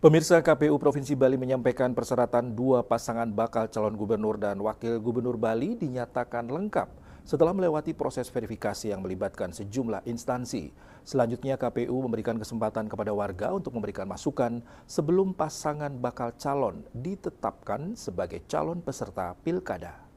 Pemirsa, KPU Provinsi Bali menyampaikan persyaratan dua pasangan bakal calon gubernur dan wakil gubernur Bali dinyatakan lengkap setelah melewati proses verifikasi yang melibatkan sejumlah instansi. Selanjutnya KPU memberikan kesempatan kepada warga untuk memberikan masukan sebelum pasangan bakal calon ditetapkan sebagai calon peserta pilkada.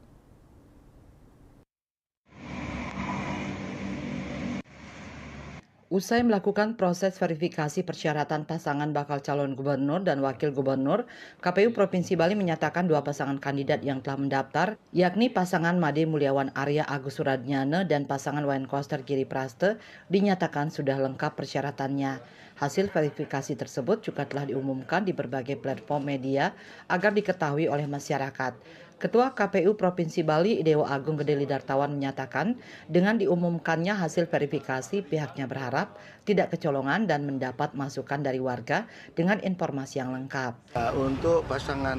Usai melakukan proses verifikasi persyaratan pasangan bakal calon gubernur dan wakil gubernur, KPU Provinsi Bali menyatakan dua pasangan kandidat yang telah mendaftar, yakni pasangan Made Mulyawan Arya Agus Suradnyana dan pasangan Wayan Koster Giri Praste, dinyatakan sudah lengkap persyaratannya. Hasil verifikasi tersebut juga telah diumumkan di berbagai platform media agar diketahui oleh masyarakat. Ketua KPU Provinsi Bali, Dewa Agung Gede Lidartawan menyatakan, dengan diumumkannya hasil verifikasi, pihaknya berharap tidak kecolongan dan mendapat masukan dari warga dengan informasi yang lengkap. Untuk pasangan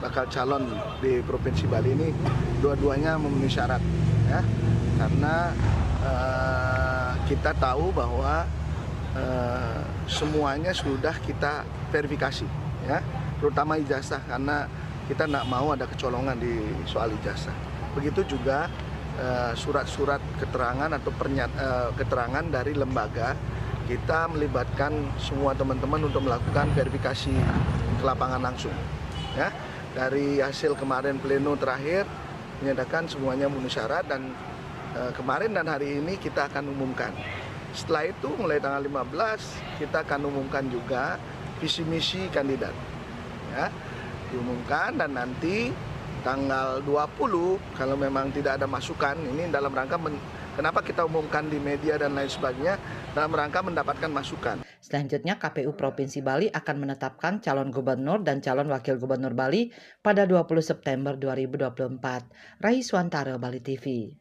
bakal calon di Provinsi Bali ini dua-duanya memenuhi syarat, ya, karena kita tahu bahwa semuanya sudah kita verifikasi, ya, terutama ijazah, karena kita tidak mau ada kecolongan di soal ijazah. Begitu juga surat-surat keterangan atau keterangan dari lembaga, kita melibatkan semua teman-teman untuk melakukan verifikasi ke lapangan langsung. Ya, dari hasil kemarin pleno terakhir menyatakan semuanya memenuhi syarat, dan kemarin dan hari ini kita akan umumkan. Setelah itu mulai tanggal 15 kita akan umumkan juga visi misi kandidat. Ya, diumumkan, dan nanti tanggal 20 kalau memang tidak ada masukan, ini dalam rangka kenapa kita umumkan di media dan lain sebagainya, dalam rangka mendapatkan masukan. Selanjutnya KPU Provinsi Bali akan menetapkan calon gubernur dan calon wakil gubernur Bali pada 20 September 2024. Rahi Swantara, Bali TV.